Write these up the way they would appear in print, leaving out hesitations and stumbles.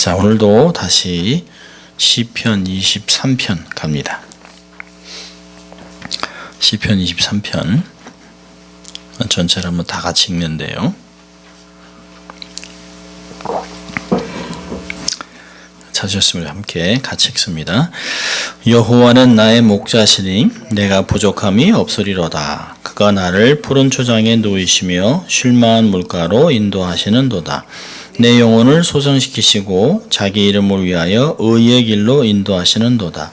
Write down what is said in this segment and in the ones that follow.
자, 오늘도 다시 시편 23편 갑니다. 시편 23편 전체를 한번 다 같이 읽는데요. 찾으셨으면 함께 같이 읽습니다. 여호와는 나의 목자시니 내가 부족함이 없으리로다. 그가 나를 푸른 초장에 누이시며 쉴만한 물가로 인도하시는도다. 내 영혼을 소성시키시고 자기 이름을 위하여 의의 길로 인도하시는도다.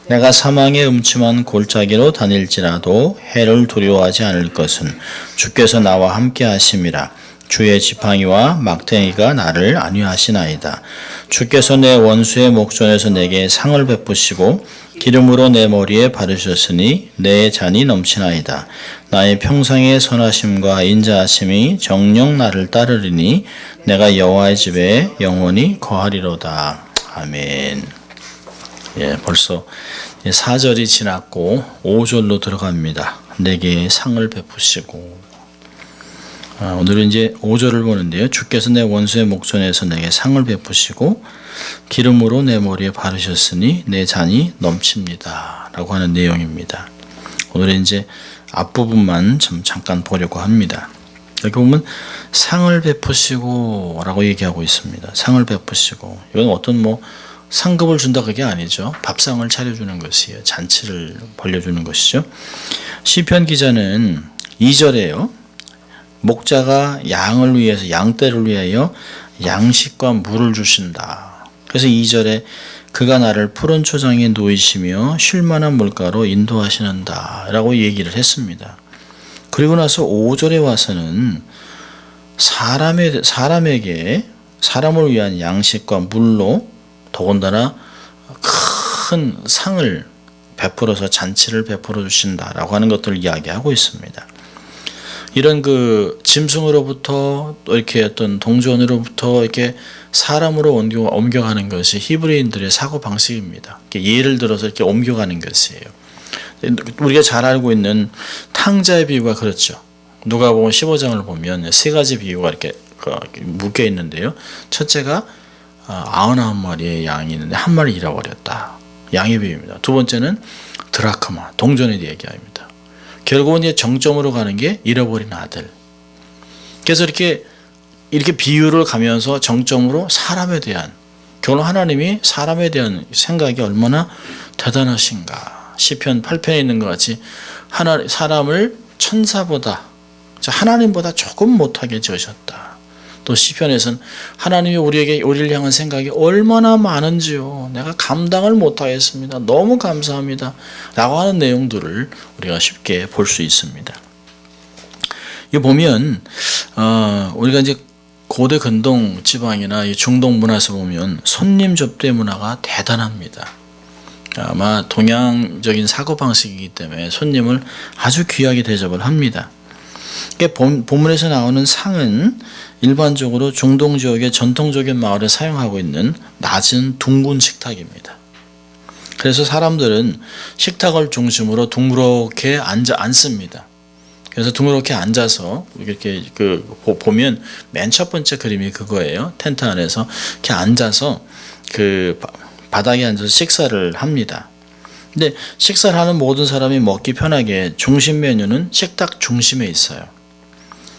내가 사망의 음침한 골짜기로 다닐지라도 해를 두려워하지 않을 것은 주께서 나와 함께 하심이라. 주의 지팡이와 막대기가 나를 안위하시나이다. 주께서 내 원수의 목전에서 내게 상을 베푸시고 기름으로 내 머리에 바르셨으니 내 잔이 넘치나이다. 나의 평상의 선하심과 인자하심이 정녕 나를 따르리니 내가 여호와의 집에 영원히 거하리로다. 아멘. 벌써 4절이 지났고 5절로 들어갑니다. 내게 상을 베푸시고. 오늘은 이제 5절을 보는데요. 주께서 내 원수의 목전에서 내게 상을 베푸시고 기름으로 내 머리에 바르셨으니 내 잔이 넘칩니다. 라고 하는 내용입니다. 오늘은 이제 앞부분만 좀 잠깐 보려고 합니다. 여기 보면 상을 베푸시고 라고 얘기하고 있습니다. 상을 베푸시고. 이건 어떤 상급을 준다 그게 아니죠. 밥상을 차려주는 것이에요. 잔치를 벌려주는 것이죠. 시편 기자는 2절에요. 목자가 양을 위해서 양떼를 위하여 양식과 물을 주신다. 그래서 2절에 그가 나를 푸른 초장에 누이시며 쉴만한 물가로 인도하시는다 라고 얘기를 했습니다. 그리고 나서 5절에 와서는 사람에게 사람을 위한 양식과 물로 더군다나 큰 상을 베풀어서 잔치를 베풀어 주신다라고 하는 것들을 이야기하고 있습니다. 이런 짐승으로부터 또 이렇게 어떤 동전으로부터 이렇게 사람으로 옮겨가는 것이 히브리인들의 사고 방식입니다. 예를 들어서 이렇게 옮겨가는 것이에요. 우리가 잘 알고 있는 탕자의 비유가 그렇죠. 누가복음 15장을 보면 세 가지 비유가 이렇게 묶여 있는데요. 첫째가 99마리의 양이 있는데 한 마리 잃어버렸다. 양의 비유입니다. 두 번째는 드라크마, 동전에 대해 얘기합니다. 결국은 이제 정점으로 가는 게 잃어버린 아들. 그래서 이렇게 비유를 가면서 정점으로 사람에 대한, 결국 하나님이 사람에 대한 생각이 얼마나 대단하신가. 시편 8편에 있는 것 같이 사람을 천사보다, 하나님보다 조금 못하게 지으셨다. 또 시편에서는 하나님이 우리를 향한 생각이 얼마나 많은지요. 내가 감당을 못하겠습니다. 너무 감사합니다. 라고 하는 내용들을 우리가 쉽게 볼 수 있습니다. 이 보면 우리가 이제 고대 근동 지방이나 중동 문화에서 보면 손님 접대 문화가 대단합니다. 아마 동양적인 사고방식이기 때문에 손님을 아주 귀하게 대접을 합니다. 본문에서 나오는 상은 일반적으로 중동 지역의 전통적인 마을에 사용하고 있는 낮은 둥근 식탁입니다. 그래서 사람들은 식탁을 중심으로 둥그렇게 앉습니다. 그래서 둥그렇게 앉아서 이렇게 보면 맨 첫 번째 그림이 그거예요. 텐트 안에서 이렇게 앉아서 바닥에 앉아서 식사를 합니다. 근데 식사를 하는 모든 사람이 먹기 편하게 중심 메뉴는 식탁 중심에 있어요.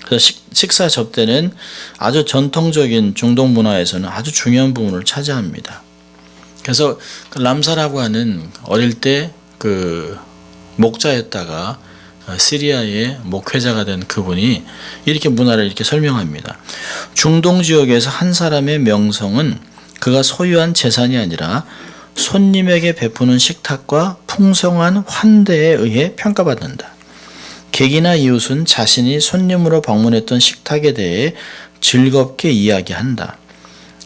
그래서 식사 접대는 아주 전통적인 중동 문화에서는 아주 중요한 부분을 차지합니다. 그래서 람사라고 하는 어릴 때 목자였다가 시리아의 목회자가 된 그분이 이렇게 문화를 이렇게 설명합니다. 중동 지역에서 한 사람의 명성은 그가 소유한 재산이 아니라 손님에게 베푸는 식탁과 풍성한 환대에 의해 평가받는다. 객이나 이웃은 자신이 손님으로 방문했던 식탁에 대해 즐겁게 이야기한다.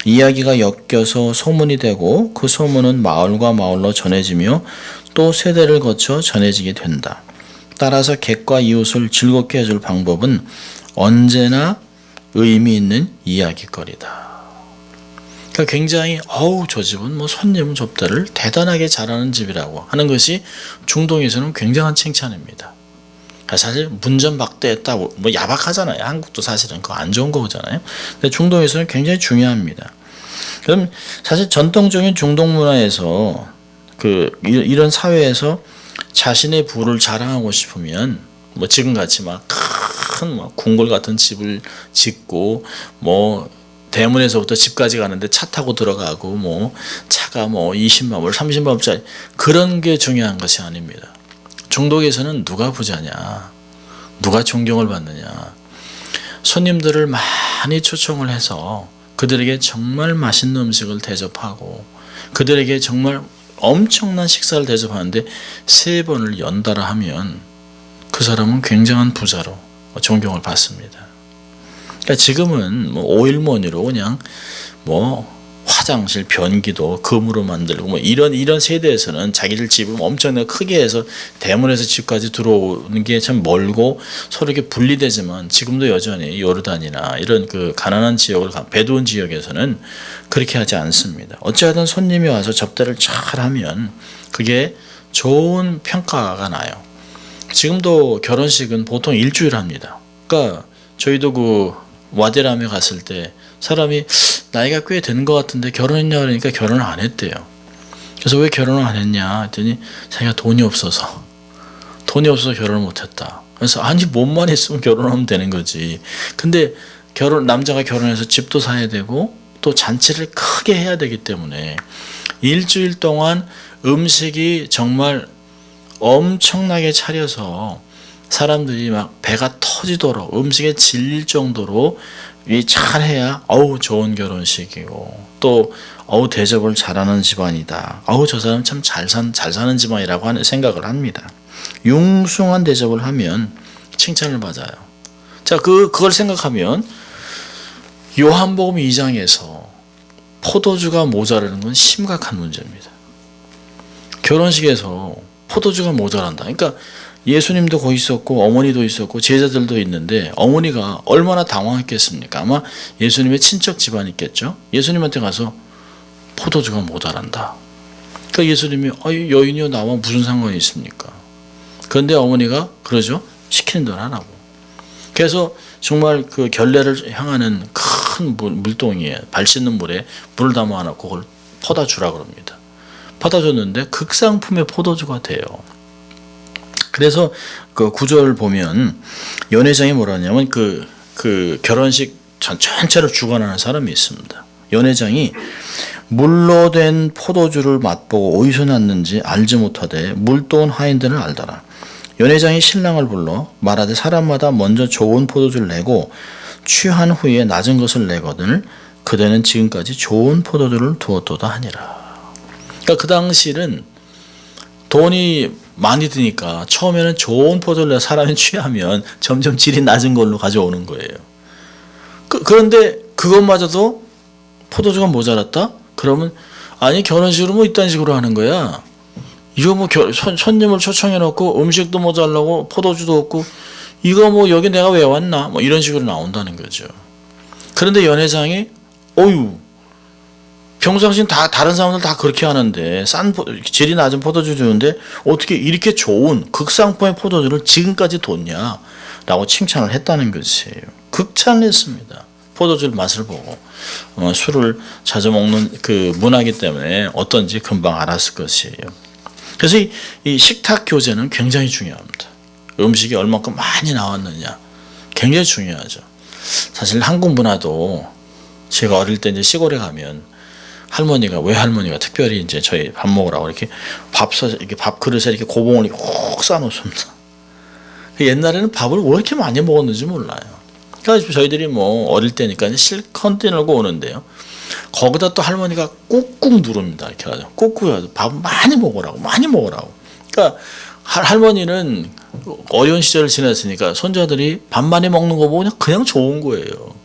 이야기가 엮여서 소문이 되고 그 소문은 마을과 마을로 전해지며 또 세대를 거쳐 전해지게 된다. 따라서 객과 이웃을 즐겁게 해줄 방법은 언제나 의미 있는 이야기거리다. 그러니까 굉장히 저 집은 손님 접대를 대단하게 잘하는 집이라고 하는 것이 중동에서는 굉장한 칭찬입니다. 사실 문전박대했다 야박하잖아요. 한국도 사실은 그거 안 좋은 거잖아요. 근데 중동에서는 굉장히 중요합니다. 그럼 사실 전통적인 중동 문화에서 이런 사회에서 자신의 부를 자랑하고 싶으면 뭐 지금같이 막 큰 궁궐 같은 집을 짓고 뭐 대문에서부터 집까지 가는데 차 타고 들어가고 뭐 차가 뭐 20만 불, 30만 불짜리 그런 게 중요한 것이 아닙니다. 중동에서는 누가 부자냐, 누가 존경을 받느냐, 손님들을 많이 초청을 해서 그들에게 정말 맛있는 음식을 대접하고 그들에게 정말 엄청난 식사를 대접하는데 3번을 연달아 하면 그 사람은 굉장한 부자로 존경을 받습니다. 그러니까 지금은 뭐 오일머니로 그냥 뭐 화장실 변기도 금으로 만들고 뭐 이런 세대에서는 자기들 집을 엄청나게 크게 해서 대문에서 집까지 들어오는 게 참 멀고 서로 이렇게 분리되지만 지금도 여전히 요르단이나 이런 그 가난한 지역을 베두인 지역에서는 그렇게 하지 않습니다. 어찌하든 손님이 와서 접대를 잘 하면 그게 좋은 평가가 나요. 지금도 결혼식은 보통 일주일 합니다. 그러니까 저희도 그 와디람에 갔을 때 사람이 나이가 꽤 된 것 같은데 결혼했냐 그러니까 결혼을 안 했대요. 그래서 왜 결혼을 안 했냐 했더니 자기가 돈이 없어서 결혼을 못했다. 그래서 아니 몸만 있으면 결혼하면 되는 거지. 근데 남자가 결혼해서 집도 사야 되고 또 잔치를 크게 해야 되기 때문에 일주일 동안 음식이 정말 엄청나게 차려서 사람들이 막 배가 터지도록 음식에 질릴 정도로 잘해야 좋은 결혼식이고 또 대접을 잘하는 집안이다. 저 사람 참 잘 사는 집안이라고 하는 생각을 합니다. 융숭한 대접을 하면 칭찬을 받아요. 자, 그걸 생각하면 요한복음 2장에서 포도주가 모자라는 건 심각한 문제입니다. 결혼식에서 포도주가 모자란다. 그러니까 예수님도 거기 있었고 어머니도 있었고 제자들도 있는데 어머니가 얼마나 당황했겠습니까? 아마 예수님의 친척 집안이 있겠죠. 예수님한테 가서 포도주가 모자란다. 그러니까 예수님이 여인이요 나와 무슨 상관이 있습니까? 그런데 어머니가 그러죠. 시키는 대로 하라고. 그래서 정말 그 결례를 향하는 큰 물동이에 발 씻는 물에 물을 담아놓고 그걸 퍼다 주라 그럽니다. 퍼다 줬는데 극상품의 포도주가 돼요. 그래서 그 구절을 보면 연회장이 뭐라 하냐면 그 결혼식 전체를 주관하는 사람이 있습니다. 연회장이 물로 된 포도주를 맛보고 어디서 났는지 알지 못하되 물도온 하인들을 알더라. 연회장이 신랑을 불러 말하되 사람마다 먼저 좋은 포도주를 내고 취한 후에 낮은 것을 내거든 그대는 지금까지 좋은 포도주를 두었도다 하니라. 그러니까 그 당시는 돈이 많이 드니까 처음에는 좋은 포도를 내서 사람이 취하면 점점 질이 낮은 걸로 가져오는 거예요. 그런데 그것마저도 포도주가 모자랐다? 그러면 아니 결혼식으로 뭐 이딴 식으로 하는 거야. 이거 뭐 손님을 초청해 놓고 음식도 모자라고 포도주도 없고 이거 뭐 여기 내가 왜 왔나? 뭐 이런 식으로 나온다는 거죠. 그런데 연회장이 평상시엔 다른 사람들 다 그렇게 하는데 질이 낮은 포도주 주는데 어떻게 이렇게 좋은 극상품의 포도주를 지금까지 뒀냐라고 칭찬을 했다는 것이에요. 극찬을 했습니다. 포도주 맛을 보고 술을 자주 먹는 그 문화이기 때문에 어떤지 금방 알았을 것이에요. 그래서 이 식탁 교제는 굉장히 중요합니다. 음식이 얼마큼 많이 나왔느냐 굉장히 중요하죠. 사실 한국 문화도 제가 어릴 때 이제 시골에 가면 외할머니가 특별히 이제 저희 밥 먹으라고 이렇게 이렇게 밥 그릇에 이렇게 고봉을 꼭 싸놓습니다. 옛날에는 밥을 왜 이렇게 많이 먹었는지 몰라요. 그러니까 저희들이 뭐 어릴 때니까 실컷 뛰놀고 오는데요. 거기다 또 할머니가 꾹꾹 누릅니다. 이렇게 해서 꾹꾹 해서 밥 많이 먹으라고. 그러니까 할머니는 어려운 시절을 지냈으니까 손자들이 밥 많이 먹는 거 보고 그냥 좋은 거예요.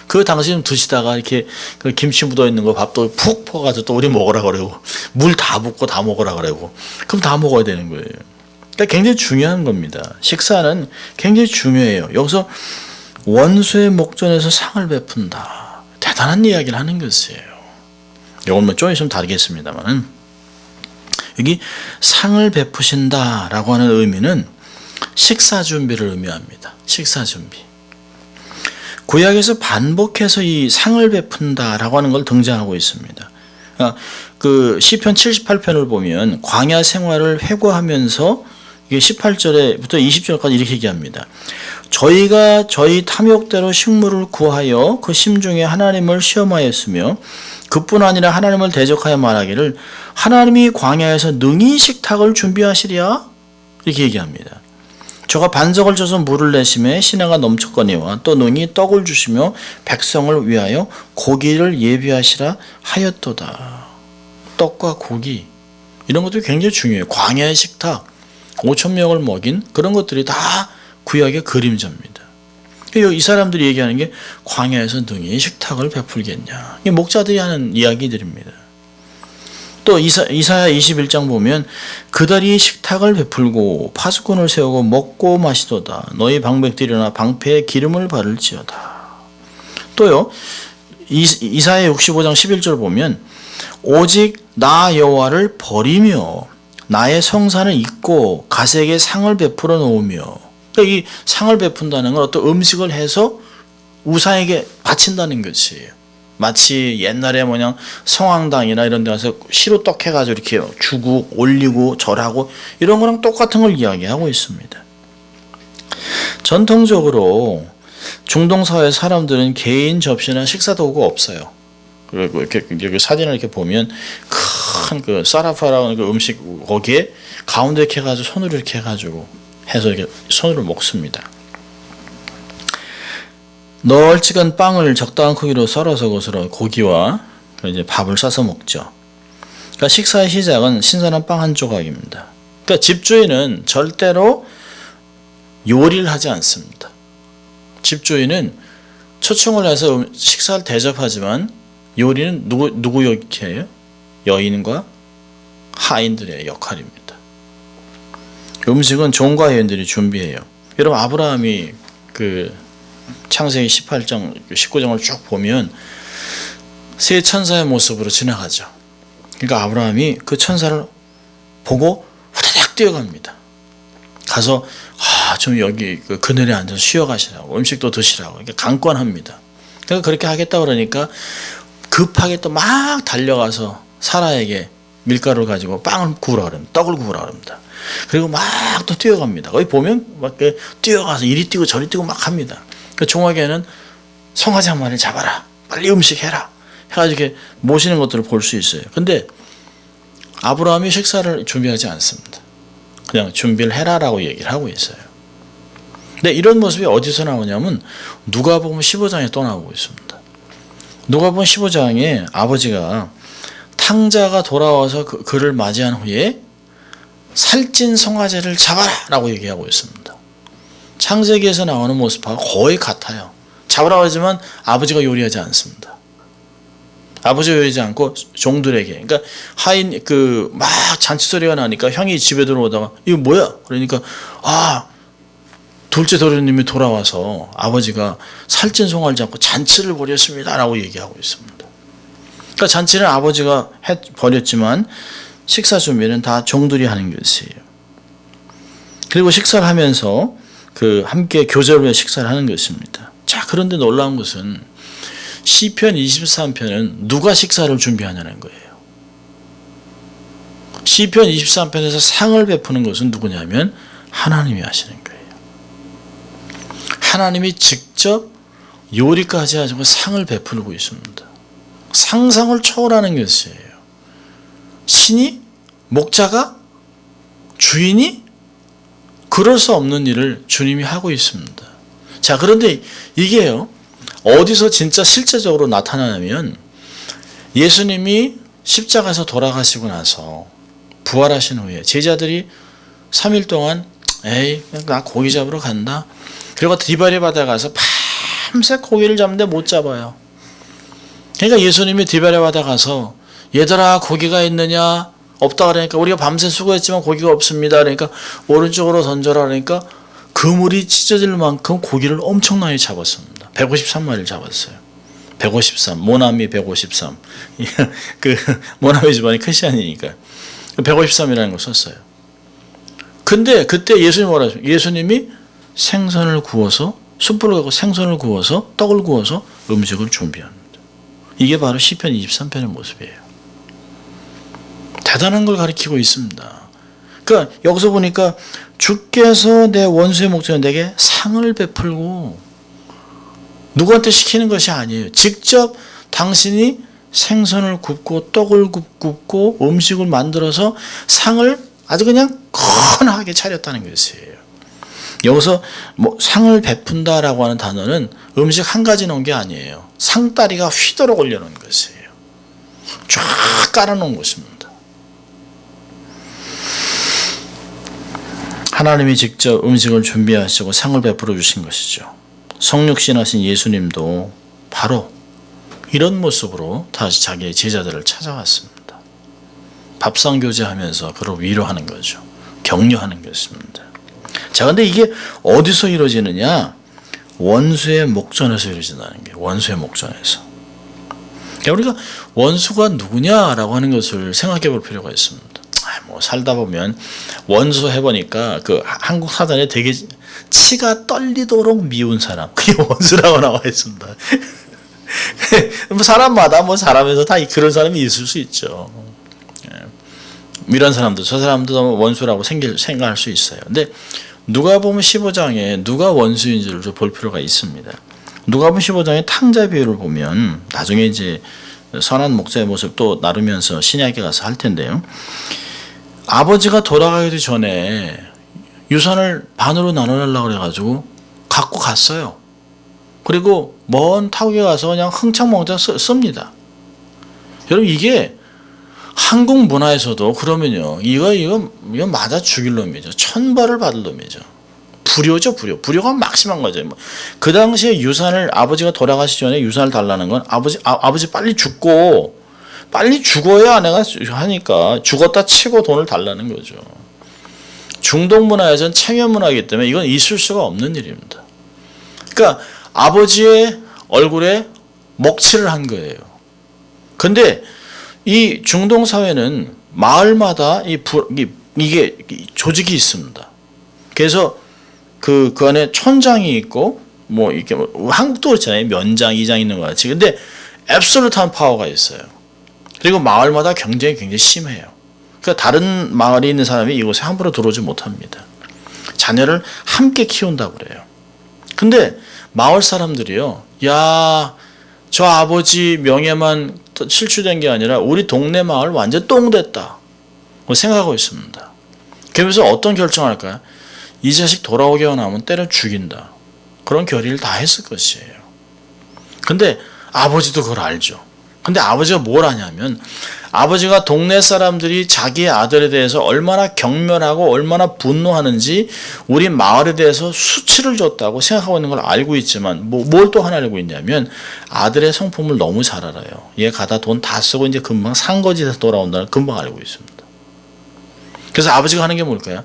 그 당시는 드시다가 이렇게 그 김치 묻어 있는 거 밥도 푹 퍼가지고 또 우리 먹으라 그러고 물 다 붓고 다 먹으라 그러고 그럼 다 먹어야 되는 거예요. 그러니까 굉장히 중요한 겁니다. 식사는 굉장히 중요해요. 여기서 원수의 목전에서 상을 베푼다. 대단한 이야기를 하는 것이에요. 이건 뭐 좀 있으면 다르겠습니다만은 여기 상을 베푸신다라고 하는 의미는 식사 준비를 의미합니다. 식사 준비. 구약에서 반복해서 이 상을 베푼다라고 하는 걸 등장하고 있습니다. 그 시편 78편을 보면 광야 생활을 회고하면서 이게 18절에부터 20절까지 이렇게 얘기합니다. 저희가 저희 탐욕대로 식물을 구하여 그 심중에 하나님을 시험하였으며 그뿐 아니라 하나님을 대적하여 말하기를 하나님이 광야에서 능히 식탁을 준비하시랴 이렇게 얘기합니다. 저가 반석을 쳐서 물을 내심에 시내가 넘쳤거니와 또 능히 떡을 주시며 백성을 위하여 고기를 예비하시라 하였도다. 떡과 고기 이런 것도 굉장히 중요해요. 광야의 식탁 5,000명을 먹인 그런 것들이 다 구약의 그림자입니다. 이 사람들이 얘기하는 게 광야에서 능히 식탁을 베풀겠냐. 이게 목자들이 하는 이야기들입니다. 또 이사야 21장 보면 그달이 식탁을 베풀고 파수꾼을 세우고 먹고 마시도다. 너희 방백들이 일어나 방패에 기름을 바를지어다. 또요 이사야 65장 11절 보면 오직 나 여호와를 버리며 나의 성산을 잊고 가색에 상을 베풀어 놓으며 그러니까 이 상을 베푼다는 건 어떤 음식을 해서 우상에게 바친다는 것이에요. 마치 옛날에 성황당이나 이런 데 가서 시루떡 해가지고 이렇게 주고 올리고 절하고 이런 거랑 똑같은 걸 이야기하고 있습니다. 전통적으로 중동 사회 사람들은 개인 접시나 식사 도구가 없어요. 그리고 이렇게 여기 사진을 이렇게 보면 큰 그 사라파라는 그 음식 거기에 가운데 이렇게 해가지고 손으로 이렇게 해가지고 해서 이렇게 손으로 먹습니다. 널찍한 빵을 적당한 크기로 썰어서 그것으로 고기와 이제 밥을 싸서 먹죠. 그러니까 식사의 시작은 신선한 빵 한 조각입니다. 그러니까 집주인은 절대로 요리를 하지 않습니다. 집주인은 초청을 해서 식사를 대접하지만 요리는 누구 역할이에요? 여인과 하인들의 역할입니다. 음식은 종과 여인들이 준비해요. 여러분 아브라함이 그 창세기 18장, 19장을 쭉 보면 세 천사의 모습으로 지나가죠. 그러니까 아브라함이 그 천사를 보고 후다닥 뛰어갑니다. 가서 좀 여기 그 그늘에 앉아서 쉬어가시라고 음식도 드시라고 이렇게 강권합니다. 그러니까 그렇게 하겠다 그러니까 급하게 또 막 달려가서 사라에게 밀가루를 가지고 빵을 구우라 그럽니다. 떡을 구우라 그럽니다. 그리고 막 또 뛰어갑니다. 거기 보면 막 뛰어가서 이리 뛰고 저리 뛰고 막 합니다. 그 종아에는 송아지 한 마리를 잡아라. 빨리 음식 해라. 해가지고 이렇게 모시는 것들을 볼 수 있어요. 근데 아브라함이 식사를 준비하지 않습니다. 그냥 준비를 해라라고 얘기를 하고 있어요. 근데 이런 모습이 어디서 나오냐면 누가복음 15장에 또 나오고 있습니다. 누가복음 15장에 아버지가 탕자가 돌아와서 그를 맞이한 후에 살찐 송아지를 잡아라 라고 얘기하고 있습니다. 창세기에서 나오는 모습하고 거의 같아요. 잡으라고 하지만 아버지가 요리하지 않습니다. 아버지가 요리하지 않고 종들에게 그러니까 하인 막 잔치 소리가 나니까 형이 집에 들어오다가 이거 뭐야? 그러니까 둘째 도련님이 돌아와서 아버지가 살찐 송아지를 잡고 잔치를 벌였습니다 라고 얘기하고 있습니다. 그러니까 잔치는 아버지가 벌였지만 식사 준비는 다 종들이 하는 것이에요. 그리고 식사를 하면서 함께 교제를 위해 식사를 하는 것입니다. 자, 그런데 놀라운 것은 시편 23편은 누가 식사를 준비하냐는 거예요. 시편 23편에서 상을 베푸는 것은 누구냐면 하나님이 하시는 거예요. 하나님이 직접 요리까지 하시고 상을 베풀고 있습니다. 상상을 초월하는 것이에요. 신이 목자가 주인이 그럴 수 없는 일을 주님이 하고 있습니다. 자, 그런데 이게요 어디서 진짜 실제적으로 나타나냐면 예수님이 십자가에서 돌아가시고 나서 부활하신 후에 제자들이 3일 동안 나 고기 잡으러 간다. 그리고 디바리 바다에 가서 밤새 고기를 잡는데 못 잡아요. 그러니까 예수님이 디바리 바다 가서 얘들아 고기가 있느냐? 없다 그러니까 우리가 밤새 수고했지만 고기가 없습니다. 그러니까 오른쪽으로 던져라 그러니까 그물이 찢어질 만큼 고기를 엄청나게 잡았습니다. 153마리를 잡았어요. 153 모나미 153 모나미 집안이 크리스찬이니까 153이라는 걸 썼어요. 근데 그때 예수님이 뭐라 하셨어요? 예수님이 생선을 구워서 숯불을 갖고 생선을 구워서 떡을 구워서 음식을 준비합니다. 이게 바로 시편 23편의 모습이에요. 대단한 걸 가리키고 있습니다. 그러니까 여기서 보니까 주께서 내 원수의 목전에 내게 상을 베풀고, 누구한테 시키는 것이 아니에요. 직접 당신이 생선을 굽고 떡을 굽고 음식을 만들어서 상을 아주 그냥 건하게 차렸다는 것이에요. 여기서 뭐 상을 베푼다라고 하는 단어는 음식 한 가지 놓은 게 아니에요. 상다리가 휘도록 올려놓은 것이에요. 쫙 깔아놓은 것입니다. 하나님이 직접 음식을 준비하시고 상을 베풀어 주신 것이죠. 성육신하신 예수님도 바로 이런 모습으로 다시 자기의 제자들을 찾아왔습니다. 밥상교제하면서 그를 위로하는 거죠. 격려하는 것입니다. 자, 근데 이게 어디서 이루어지느냐? 원수의 목전에서 이루어진다는 게, 원수의 목전에서. 그러니까 우리가 원수가 누구냐라고 하는 것을 생각해 볼 필요가 있습니다. 뭐 살다 보면 원수 해보니까 그 한국 사전에 되게 치가 떨리도록 미운 사람, 그게 원수라고 나와 있습니다. 뭐 사람마다 뭐 사람에서 다 그런 사람이 있을 수 있죠. 이런 사람도 저 사람도 원수라고 생각할 수 있어요. 근데 누가복음 15장에 누가 원수인지를 좀 볼 필요가 있습니다. 누가복음 15장의 탕자 비유를 보면 나중에 이제 선한 목자의 모습 또 나누면서 신약에 가서 할 텐데요. 아버지가 돌아가기도 전에 유산을 반으로 나눠내려고 그래가지고 갖고 갔어요. 그리고 먼 타국에 가서 그냥 흥청망청 씁니다. 여러분, 이게 한국 문화에서도 그러면요, 이거 맞아 죽일 놈이죠. 천벌을 받을 놈이죠. 불효죠, 불효. 불효가 막심한 거죠. 그 당시에 유산을, 아버지가 돌아가시기 전에 유산을 달라는 건 아버지 빨리 죽고, 빨리 죽어야 아내가 하니까 죽었다 치고 돈을 달라는 거죠. 중동 문화에서는 체면 문화이기 때문에 이건 있을 수가 없는 일입니다. 그러니까 아버지의 얼굴에 먹칠을 한 거예요. 근데 이 중동 사회는 마을마다 이게 조직이 있습니다. 그래서 그 안에 촌장이 있고 뭐 이렇게 한국도 그렇잖아요. 면장, 이장 있는 것 같이. 근데 앱솔루트한 파워가 있어요. 그리고 마을마다 경쟁이 굉장히 심해요. 그러니까 다른 마을에 있는 사람이 이곳에 함부로 들어오지 못합니다. 자녀를 함께 키운다고 그래요. 근데 마을 사람들이요, 야, 저 아버지 명예만 실추된 게 아니라 우리 동네 마을 완전 똥됐다 생각하고 있습니다. 그래서 어떤 결정을 할까요? 이 자식 돌아오기만 하면 때려 죽인다. 그런 결의를 다 했을 것이에요. 근데 아버지도 그걸 알죠. 근데 아버지가 뭘 하냐면, 아버지가 동네 사람들이 자기의 아들에 대해서 얼마나 경멸하고 얼마나 분노하는지 우리 마을에 대해서 수치를 줬다고 생각하고 있는 걸 알고 있지만, 뭘 또 하나 알고 있냐면, 아들의 성품을 너무 잘 알아요. 얘 가다 돈 다 쓰고 이제 금방 산거지에서 돌아온다는 걸 금방 알고 있습니다. 그래서 아버지가 하는 게 뭘까요?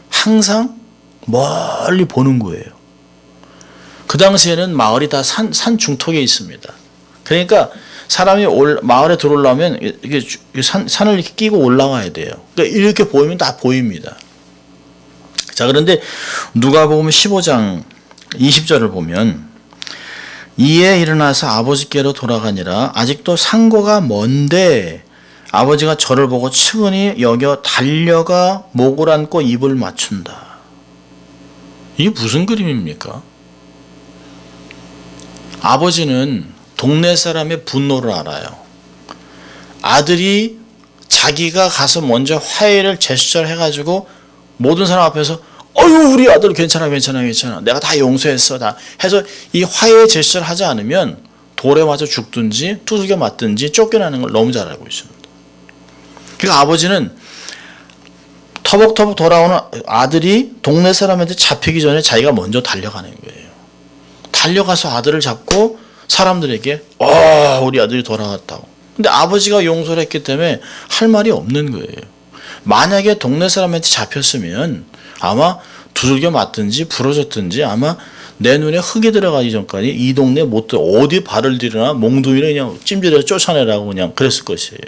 항상 멀리 보는 거예요. 그 당시에는 마을이 다 산 중턱에 있습니다. 그러니까 사람이 마을에 들어오려면 이게 산을 이렇게 끼고 올라와야 돼요. 그러니까 이렇게 보이면 다 보입니다. 자, 그런데 누가복음 15장 20절을 보면, 이에 일어나서 아버지께로 돌아가니라. 아직도 상고가 먼데 아버지가 저를 보고 측은히 여겨 달려가 목을 안고 입을 맞춘다. 이게 무슨 그림입니까? 아버지는 동네 사람의 분노를 알아요. 아들이 자기가 가서 먼저 화해를 제스처를 해가지고 모든 사람 앞에서 어유 우리 아들 괜찮아 내가 다 용서했어 다 해서 이 화해 제스처를 하지 않으면 돌에 맞아 죽든지 두들겨 맞든지 쫓겨나는 걸 너무 잘 알고 있습니다. 그러니까 아버지는 터벅터벅 돌아오는 아들이 동네 사람한테 잡히기 전에 자기가 먼저 달려가는 거예요. 달려가서 아들을 잡고 사람들에게 우리 아들이 돌아왔다고. 근데 아버지가 용서를 했기 때문에 할 말이 없는 거예요. 만약에 동네 사람한테 잡혔으면 아마 두들겨 맞든지 부러졌든지 아마 내 눈에 흙이 들어가기 전까지 이 동네 못 들어 어디 발을 들이나 몽둥이를 그냥 찜질해서 쫓아내라고 그냥 그랬을 것이에요.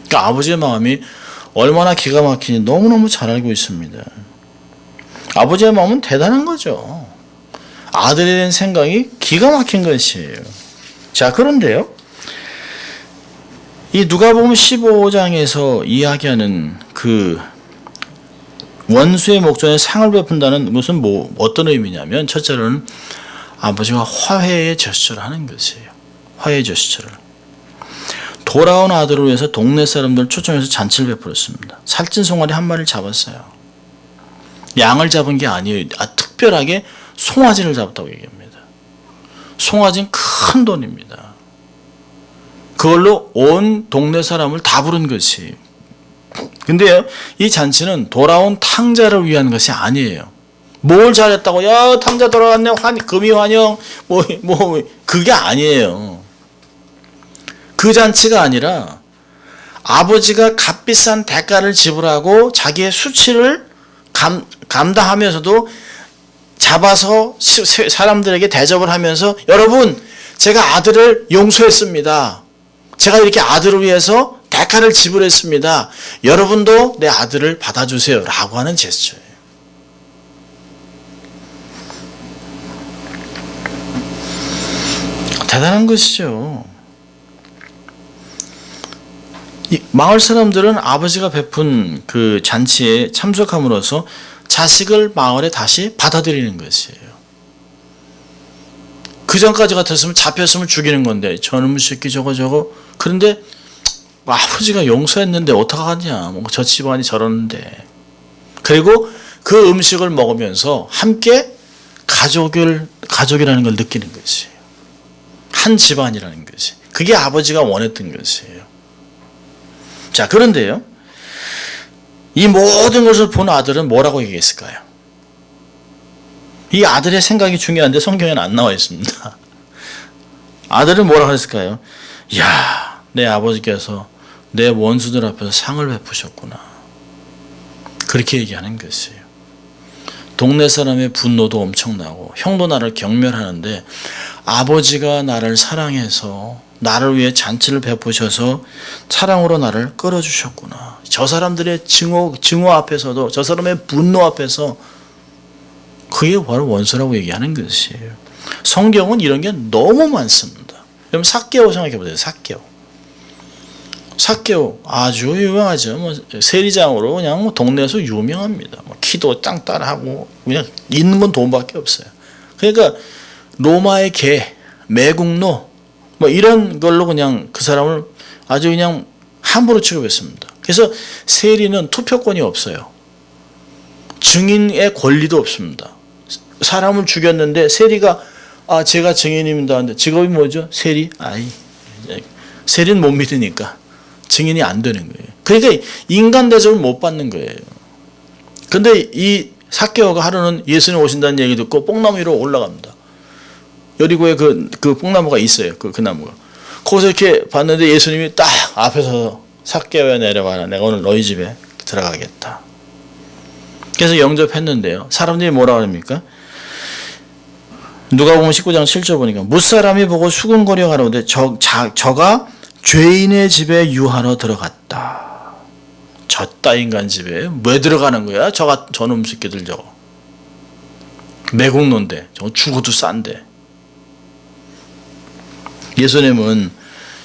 그러니까 아버지의 마음이 얼마나 기가 막히니 너무너무 잘 알고 있습니다. 아버지의 마음은 대단한 거죠. 아들에 대한 생각이 기가 막힌 것이에요. 자, 그런데요. 이 누가복음 15장에서 이야기하는 그 원수의 목전에 상을 베푼다는 것은 어떤 의미냐면, 첫째로는 아버지가 화해의 제스처를 하는 것이에요. 화해의 제스처를. 돌아온 아들을 위해서 동네 사람들 초청해서 잔치를 베풀었습니다. 살찐 송아리 한 마리를 잡았어요. 양을 잡은 게 아니에요. 특별하게 송아지를 잡았다고 얘기합니다. 송아지는 큰 돈입니다. 그걸로 온 동네 사람을 다 부른 것이에요. 근데요, 이 잔치는 돌아온 탕자를 위한 것이 아니에요. 뭘 잘했다고, 야, 탕자 돌아왔네, 금이 환영, 그게 아니에요. 그 잔치가 아니라 아버지가 값비싼 대가를 지불하고 자기의 수치를 감당하면서도 잡아서 사람들에게 대접을 하면서, 여러분, 제가 아들을 용서했습니다. 제가 이렇게 아들을 위해서 대가를 지불했습니다. 여러분도 내 아들을 받아주세요. 라고 하는 제스처예요. 대단한 것이죠. 마을 사람들은 아버지가 베푼 그 잔치에 참석함으로써 자식을 마을에 다시 받아들이는 것이에요. 그 전까지 같았으면 잡혔으면 죽이는 건데, 저놈의 새끼 저거. 그런데 아버지가 용서했는데 어떡하냐, 저 집안이 저러는데. 그리고 그 음식을 먹으면서 함께 가족이라는 걸 느끼는 것이에요. 한 집안이라는 것이. 그게 아버지가 원했던 것이에요. 자, 그런데요, 이 모든 것을 본 아들은 뭐라고 얘기했을까요? 이 아들의 생각이 중요한데 성경에는 안 나와 있습니다. 아들은 뭐라고 했을까요? 야, 내 아버지께서 내 원수들 앞에서 상을 베푸셨구나. 그렇게 얘기하는 것이에요. 동네 사람의 분노도 엄청나고 형도 나를 경멸하는데, 아버지가 나를 사랑해서 나를 위해 잔치를 베푸셔서 사랑으로 나를 끌어주셨구나. 저 사람들의 증오 앞에서도, 저 사람의 분노 앞에서, 그게 바로 원수라고 얘기하는 것이에요. 성경은 이런 게 너무 많습니다. 여러분, 삭개오 생각해 보세요. 삭개오 아주 유명하죠. 세리장으로 그냥 동네에서 유명합니다. 키도 짱따라하고 그냥 있는 건 돈밖에 없어요. 그러니까 로마의 개, 매국노 이런 걸로 그냥 그 사람을 아주 그냥 함부로 취급했습니다. 그래서 세리는 투표권이 없어요. 증인의 권리도 없습니다. 사람을 죽였는데 세리가 제가 증인입니다 하는데, 직업이 뭐죠? 세리? 세리는 못 믿으니까 증인이 안 되는 거예요. 그러니까 인간 대접을 못 받는 거예요. 근데 이 삭개오가 하루는 예수님 오신다는 얘기 듣고 뽕나무 위로 올라갑니다. 여리고에 그 뽕나무가 있어요. 그 나무가. 거기서 이렇게 봤는데 예수님이 딱 앞에서, 삭개오야 내려와라. 내가 오늘 너희 집에 들어가겠다. 그래서 영접했는데요. 사람들이 뭐라고 합니까? 누가복음 19장 7절 보니까, 무사람이 보고 수군거려 가로되 저가 죄인의 집에 유하러 들어갔다. 저따 인간 집에 왜 들어가는 거야? 저놈 새끼들 저거. 매국노인데 저거 죽어도 싼데. 예수님은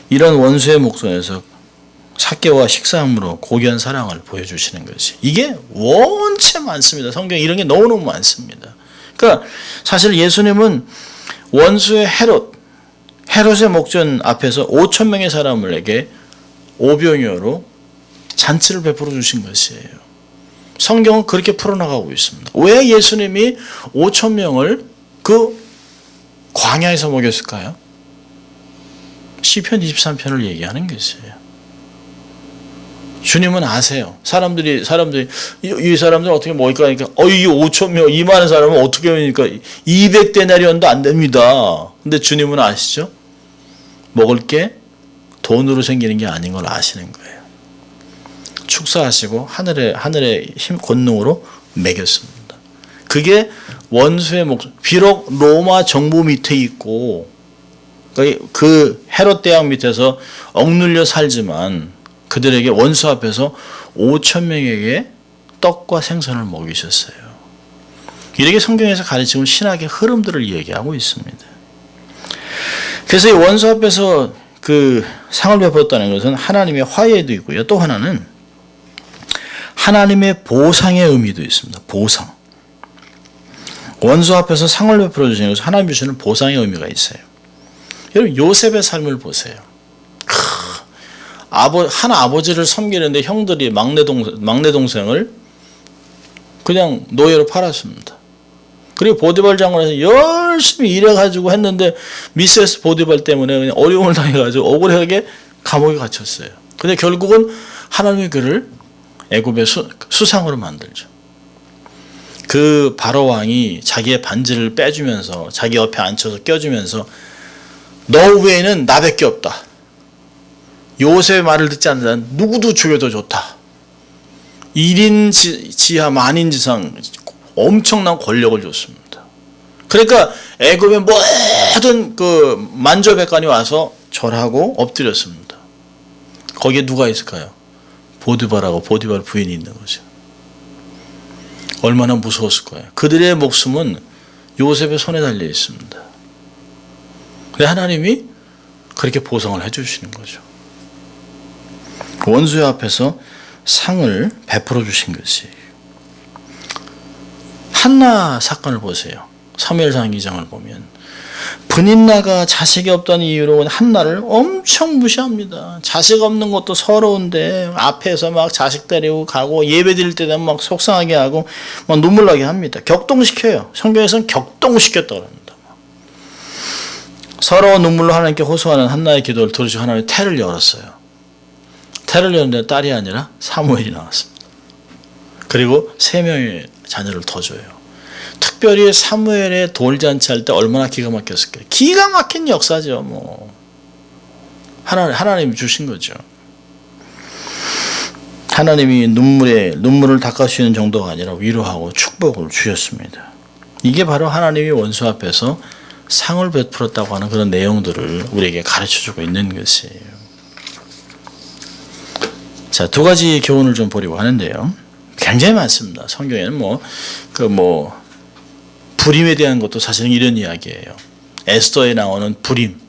이런 원수의 목전에서 삭개오와 식사함으로 고귀한 사랑을 보여주시는 것이, 이게 원체 많습니다. 성경에 이런 게 너무너무 많습니다. 그러니까 사실 예수님은 원수의 헤롯의 목전 앞에서 5천 명의 사람에게 오병이어로 잔치를 베풀어 주신 것이에요. 성경은 그렇게 풀어나가고 있습니다. 왜 예수님이 5천 명을 그 광야에서 먹였을까요? 시편 23편을 얘기하는 것이에요. 주님은 아세요. 사람들이 이 사람들 어떻게 먹을까 하니까, 이 5천 명, 이 많은 사람은 어떻게 먹으니까 200데나리온도 안 됩니다. 근데 주님은 아시죠? 먹을 게 돈으로 생기는 게 아닌 걸 아시는 거예요. 축사하시고 하늘의 힘 권능으로 먹였습니다. 그게 원수의 목숨. 비록 로마 정부 밑에 있고 그 헤롯 대왕 밑에서 억눌려 살지만, 그들에게 원수 앞에서 5천 명에게 떡과 생선을 먹이셨어요. 이렇게 성경에서 가르치는 신학의 흐름들을 얘기하고 있습니다. 그래서 이 원수 앞에서 그 상을 베풀었다는 것은 하나님의 화해도 있고요. 또 하나는 하나님의 보상의 의미도 있습니다. 보상. 원수 앞에서 상을 베풀어 주시는 것은 하나님 주시는 보상의 의미가 있어요. 여러분 요셉의 삶을 보세요. 한 아버지를 섬기는데 형들이 막내 동생을 그냥 노예로 팔았습니다. 그리고 보디발 장관에서 열심히 일해가지고 했는데 미세스 보디발 때문에 그냥 어려움을 당해가지고 억울하게 감옥에 갇혔어요. 근데 결국은 하나님이 그를 애굽의 수상으로 만들죠. 그 바로 왕이 자기의 반지를 빼주면서 자기 옆에 앉혀서 껴주면서 너 외에는 나밖에 없다. 요셉의 말을 듣지 않는 자는 누구도 죽여도 좋다. 1인 지하 만인 지상 엄청난 권력을 줬습니다. 그러니까 애굽의 모든 그 만조백관이 와서 절하고 엎드렸습니다. 거기에 누가 있을까요? 보디발하고 보디발 부인이 있는 거죠. 얼마나 무서웠을 거예요. 그들의 목숨은 요셉의 손에 달려 있습니다. 근데 하나님이 그렇게 보상을 해주시는 거죠. 원수의 앞에서 상을 베풀어 주신 것이. 한나 사건을 보세요. 사무엘상 2장을 보면 브닌나가 자식이 없다는 이유로 한나를 엄청 무시합니다. 자식 없는 것도 서러운데 앞에서 막 자식 데리고 가고 예배 드릴 때 되면 막 속상하게 하고 막 눈물 나게 합니다. 격동시켜요. 성경에서는 격동시켰다고 합니다. 서러운 눈물로 하나님께 호소하는 한나의 기도를 들으시고 하나님이 태를 열었어요. 태를 열었는데 딸이 아니라 사무엘이 나왔습니다. 그리고 3명의 자녀를 더 줘요. 특별히 사무엘의 돌잔치 할 때 얼마나 기가 막혔을까요? 기가 막힌 역사죠. 뭐 하나님이 주신 거죠. 하나님이 눈물을 닦아주시는 정도가 아니라 위로하고 축복을 주셨습니다. 이게 바로 하나님이 원수 앞에서 상을 베풀었다고 하는 그런 내용들을 우리에게 가르쳐주고 있는 것이에요. 자, 2가지 교훈을 좀 보려고 하는데요. 굉장히 많습니다. 성경에는 불임에 대한 것도 사실은 이런 이야기예요. 에스더에 나오는 불임.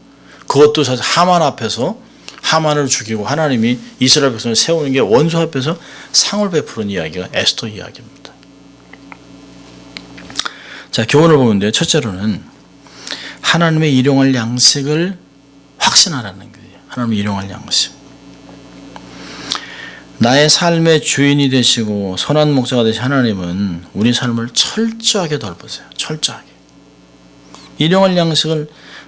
그것도 사실 하만 앞에서 하만을 죽이고 하나님이 이스라엘 백성을 세우는 게 원수 앞에서 상을 베푸는 이야기가 에스더 이야기입니다. 자, 교훈을 보는데 첫째로는 하나님의 일용할 양식을 확신하라는 거예요. 하나님의 일용할 양식. 나의 삶의 주인이 되시고 선한 목자가 되신 하나님은 우리 삶을 철저하게 돌보세요. 철저하게. 일용할 양식을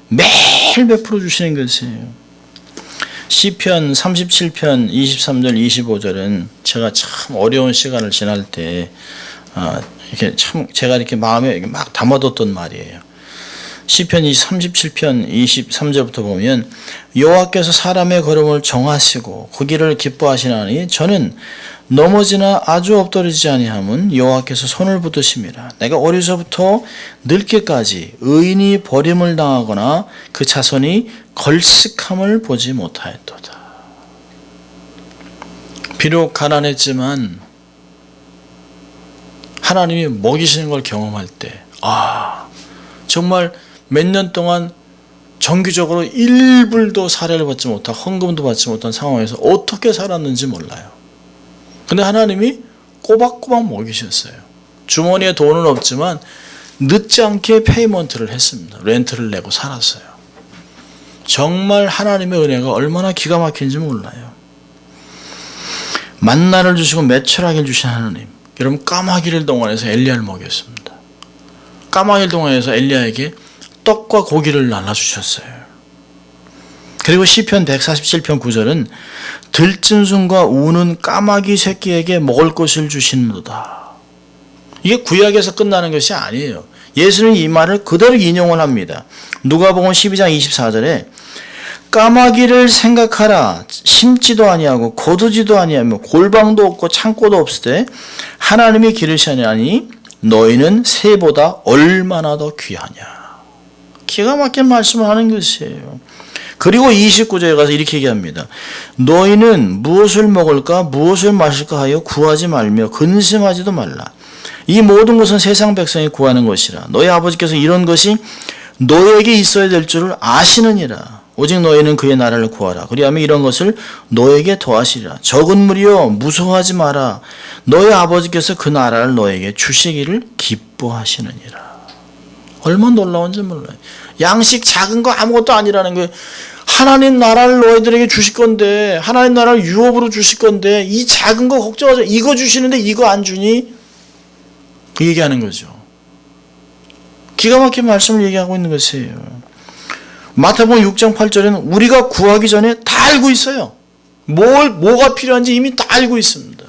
매일 베풀어 주시는 것이에요. 시편 37편 23절 25절은 제가 참 어려운 시간을 지날 때 이렇게 참 제가 이렇게 마음에 막 담아뒀던 말이에요. 시편 37편 23절부터 보면 여호와께서 사람의 걸음을 정하시고 그 길을 기뻐하시나니 저는 넘어지나 아주 엎드러지지 아니함은 여호와께서 손을 붙드심이라. 내가 어려서부터 늙기까지 의인이 버림을 당하거나 그 자손이 걸식함을 보지 못하였도다. 비록 가난했지만 하나님이 먹이시는 걸 경험할 때 정말 몇 년 동안 정기적으로 1불도 사례를 받지 못하고 헌금도 받지 못한 상황에서 어떻게 살았는지 몰라요. 근데 하나님이 꼬박꼬박 먹이셨어요. 주머니에 돈은 없지만 늦지 않게 페이먼트를 했습니다. 렌트를 내고 살았어요. 정말 하나님의 은혜가 얼마나 기가 막힌지 몰라요. 만나를 주시고 매출하기를 주신 하나님. 여러분 까마귀를 동안해서 엘리야를 먹였습니다. 까마귀를 동안해서 엘리야에게 떡과 고기를 나눠주셨어요. 그리고 시편 147편 9절은 들짐승과 우는 까마귀 새끼에게 먹을 것을 주시는도다. 이게 구약에서 끝나는 것이 아니에요. 예수는 이 말을 그대로 인용을 합니다. 누가복음 12장 24절에 까마귀를 생각하라. 심지도 아니하고 거두지도 아니하며 골방도 없고 창고도 없을 때 하나님이 기르시나니 너희는 새보다 얼마나 더 귀하냐. 기가 막힌 말씀을 하는 것이에요. 그리고 29절에 가서 이렇게 얘기합니다. 너희는 무엇을 먹을까 무엇을 마실까 하여 구하지 말며 근심하지도 말라. 이 모든 것은 세상 백성이 구하는 것이라. 너희 아버지께서 이런 것이 너에게 있어야 될 줄을 아시느니라. 오직 너희는 그의 나라를 구하라. 그리하면 이런 것을 너에게 더하시리라. 적은 무리여 무서워하지 마라. 너희 아버지께서 그 나라를 너에게 주시기를 기뻐하시느니라. 얼마나 놀라운지 몰라요. 양식 작은 거 아무것도 아니라는 거예요. 하나님 나라를 너희들에게 주실 건데, 하나님 나라를 유업으로 주실 건데, 이 작은 거 걱정하지 마. 이거 주시는데 이거 안 주니? 그 얘기하는 거죠. 기가 막힌 말씀을 얘기하고 있는 것이에요. 마태복음 6장 8절에는 우리가 구하기 전에 다 알고 있어요. 뭐가 필요한지 이미 다 알고 있습니다.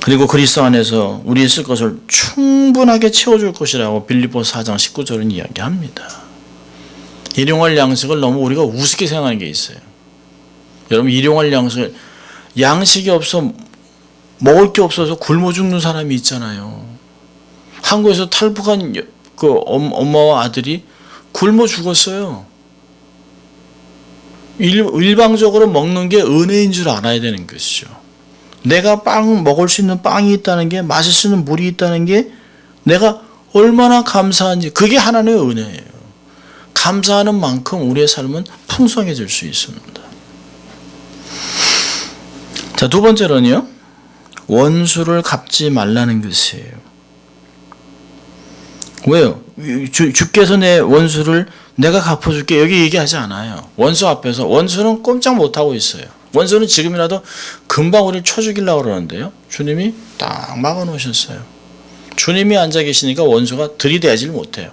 그리고 그리스도 안에서 우리 있을 것을 충분하게 채워줄 것이라고 빌립보서 4장 19절은 이야기합니다. 일용할 양식을 너무 우리가 우습게 생각하는 게 있어요. 여러분, 일용할 양식이 없어 먹을 게 없어서 굶어 죽는 사람이 있잖아요. 한국에서 탈북한 그 엄마와 아들이 굶어 죽었어요. 일방적으로 먹는 게 은혜인 줄 알아야 되는 것이죠. 내가 빵 먹을 수 있는 빵이 있다는 게, 마실 수 있는 물이 있다는 게 내가 얼마나 감사한지, 그게 하나님의 은혜예요. 감사하는 만큼 우리의 삶은 풍성해질 수 있습니다. 자, 두 번째로는요, 원수를 갚지 말라는 것이에요. 왜요? 주께서 내 원수를 내가 갚아줄게, 여기 얘기하지 않아요. 원수 앞에서, 원수는 꼼짝 못하고 있어요. 원수는 지금이라도 금방 우리를 쳐 죽이려고 그러는데요, 주님이 딱 막아놓으셨어요. 주님이 앉아 계시니까 원수가 들이대지를 못해요.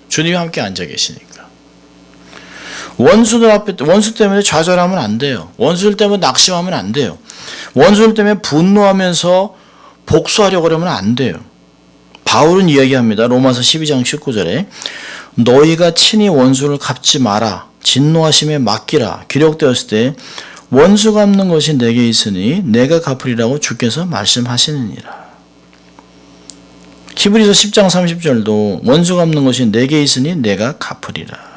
주님이 함께 앉아 계시니까. 원수들 앞에, 원수 때문에 좌절하면 안 돼요. 원수들 때문에 낙심하면 안 돼요. 원수들 때문에 분노하면서 복수하려고 그러면 안 돼요. 바울은 이야기합니다. 로마서 12장 19절에 너희가 친히 원수를 갚지 마라. 진노하심에 맡기라. 기록되었을 때 원수 갚는 것이 내게 있으니 내가 갚으리라고 주께서 말씀하시느니라. 히브리서 10장 30절도 원수 갚는 것이 내게 있으니 내가 갚으리라.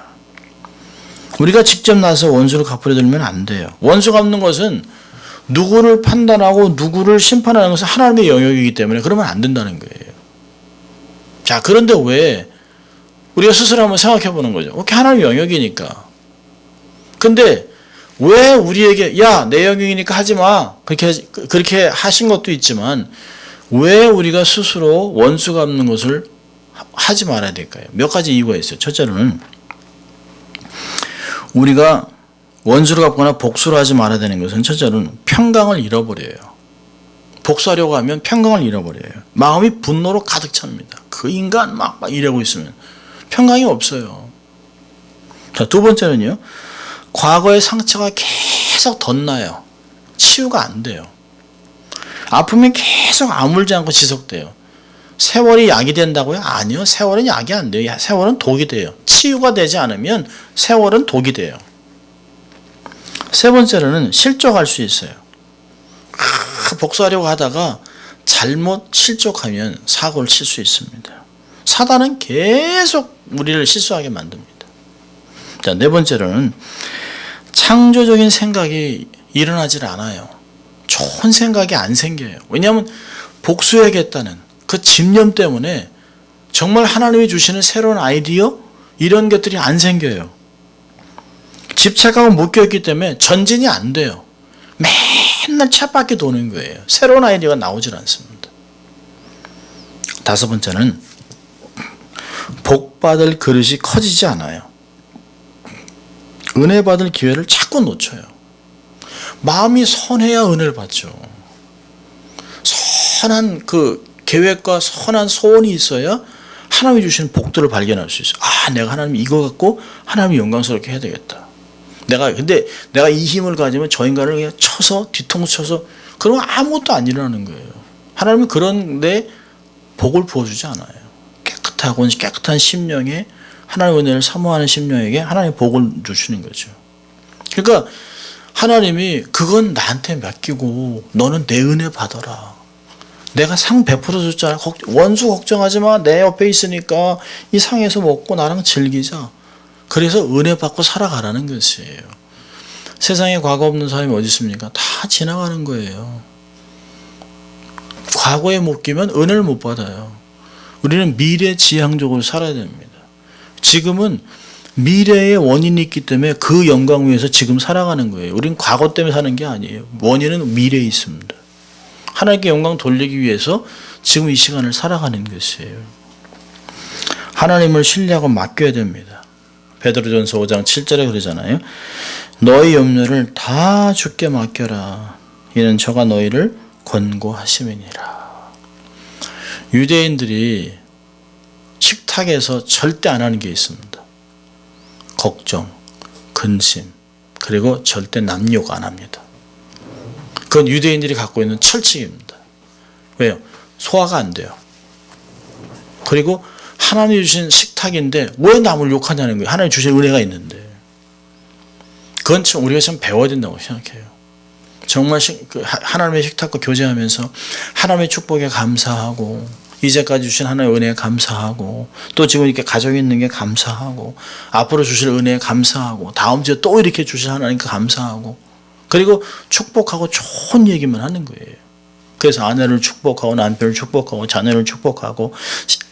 우리가 직접 나서 원수를 갚으려 들면 안 돼요. 원수 갚는 것은 누구를 판단하고 누구를 심판하는 것은 하나님의 영역이기 때문에 그러면 안 된다는 거예요. 자, 그런데 왜 우리가 스스로 한번 생각해 보는 거죠. 오케이, 하나님의 영역이니까. 근데 왜 우리에게 야, 내 영역이니까 하지 마, 그렇게 하신 것도 있지만 왜 우리가 스스로 원수 갚는 것을 하지 말아야 될까요? 몇 가지 이유가 있어요. 첫째로는 우리가 원수를 갚거나 복수를 하지 말아야 되는 것은, 첫째로는 평강을 잃어버려요. 복수하려고 하면 평강을 잃어버려요. 마음이 분노로 가득 찹니다. 그 인간 막 이러고 있으면 평강이 없어요. 자, 두 번째는요, 과거의 상처가 계속 덧나요. 치유가 안 돼요. 아픔이 계속 아물지 않고 지속돼요. 세월이 약이 된다고요? 아니요. 세월은 약이 안 돼요. 세월은 독이 돼요. 치유가 되지 않으면 세월은 독이 돼요. 세 번째로는 실족할 수 있어요. 복수하려고 하다가 잘못 실족하면 사고를 칠 수 있습니다. 사단은 계속 우리를 실수하게 만듭니다. 자, 네 번째로는 창조적인 생각이 일어나질 않아요. 좋은 생각이 안 생겨요. 왜냐하면 복수해야겠다는 그 집념 때문에 정말 하나님이 주시는 새로운 아이디어, 이런 것들이 안 생겨요. 집착하고 묶여있기 때문에 전진이 안 돼요. 맨날 쳇바퀴 도는 거예요. 새로운 아이디어가 나오질 않습니다. 다섯 번째는 복받을 그릇이 커지지 않아요. 은혜 받을 기회를 자꾸 놓쳐요. 마음이 선해야 은혜를 받죠. 선한 그 계획과 선한 소원이 있어야 하나님이 주시는 복들을 발견할 수 있어요. 아, 내가 하나님 이거 갖고 하나님이 영광스럽게 해야 되겠다. 근데 내가 이 힘을 가지면 저 인간을 그냥 쳐서, 뒤통수 쳐서, 그러면 아무것도 안 일어나는 거예요. 하나님은 그런데 복을 부어주지 않아요. 깨끗한 심령에, 하나님의 은혜를 사모하는 심령에게 하나님의 복을 주시는 거죠. 그러니까 하나님이 그건 나한테 맡기고 너는 내 은혜 받아라. 내가 상 베풀어 줬잖아. 원수 걱정하지 마. 내 옆에 있으니까 이 상에서 먹고 나랑 즐기자. 그래서 은혜 받고 살아가라는 것이에요. 세상에 과거 없는 사람이 어디 있습니까? 다 지나가는 거예요. 과거에 못 끼면 은혜를 못 받아요. 우리는 미래지향적으로 살아야 됩니다. 지금은 미래의 원인이 있기 때문에 그 영광 위에서 지금 살아가는 거예요. 우리는 과거 때문에 사는 게 아니에요. 원인은 미래에 있습니다. 하나님께 영광 돌리기 위해서 지금 이 시간을 살아가는 것이에요. 하나님을 신뢰하고 맡겨야 됩니다. 베드로전서 5장 7절에 그러잖아요. 너희 염려를 다 주께 맡겨라. 이는 저가 너희를 권고하심이니라. 유대인들이 식탁에서 절대 안 하는 게 있습니다. 걱정, 근심, 그리고 절대 남욕 안 합니다. 그건 유대인들이 갖고 있는 철칙입니다. 왜요? 소화가 안 돼요. 그리고 하나님이 주신 식탁인데 왜 남을 욕하냐는 거예요. 하나님이 주신 은혜가 있는데. 그건 참 우리가 좀 배워야 된다고 생각해요. 정말 하나님의 식탁과 교제하면서 하나님의 축복에 감사하고 이제까지 주신 하나님의 은혜에 감사하고 또 지금 이렇게 가정에 있는 게 감사하고 앞으로 주실 은혜에 감사하고 다음 주에 또 이렇게 주실 하나님께 감사하고 그리고 축복하고 좋은 얘기만 하는 거예요. 그래서 아내를 축복하고 남편을 축복하고 자녀를 축복하고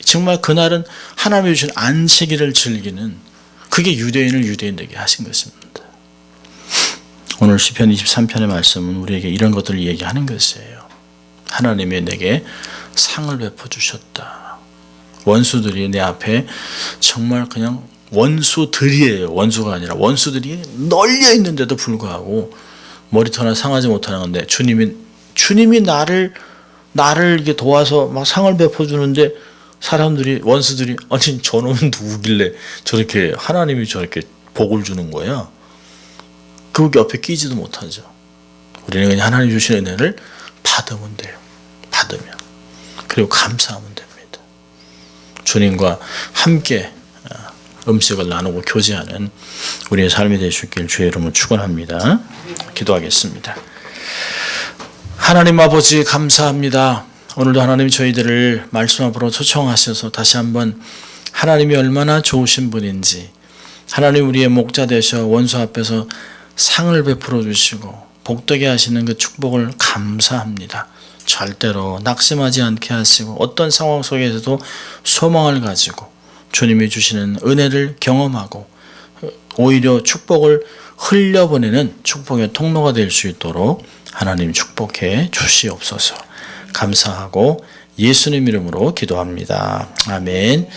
정말 그날은 하나님이 주신 안식일을 즐기는 그게 유대인을 유대인 되게 하신 것입니다. 오늘 시편 23편의 말씀은 우리에게 이런 것들을 얘기하는 것이에요. 하나님이 내게 상을 베풀어주셨다. 원수들이 내 앞에 정말 그냥 원수들이에요. 원수가 아니라 원수들이 널려 있는데도 불구하고 머리털 하나 상하지 못하는 건데 주님이 나를 이렇게 도와서 막 상을 베풀어주는데 사람들이 원수들이 아니 저놈은 누구길래 저렇게 하나님이 저렇게 복을 주는 거야. 그 옆에 끼지도 못하죠. 우리는 그냥 하나님 주신 은혜를 받으면 돼요. 받으면. 그리고 감사하면 됩니다. 주님과 함께 음식을 나누고 교제하는 우리의 삶이 될 수 있길 주의 이름으로 축원합니다. 기도하겠습니다. 하나님 아버지 감사합니다. 오늘도 하나님 저희들을 말씀 앞으로 초청하셔서 다시 한번 하나님이 얼마나 좋으신 분인지 하나님 우리의 목자 되셔 원수 앞에서 상을 베풀어 주시고 복되게 하시는 그 축복을 감사합니다. 절대로 낙심하지 않게 하시고 어떤 상황 속에서도 소망을 가지고 주님이 주시는 은혜를 경험하고 오히려 축복을 흘려보내는 축복의 통로가 될 수 있도록 하나님 축복해 주시옵소서. 감사하고 예수님 이름으로 기도합니다. 아멘.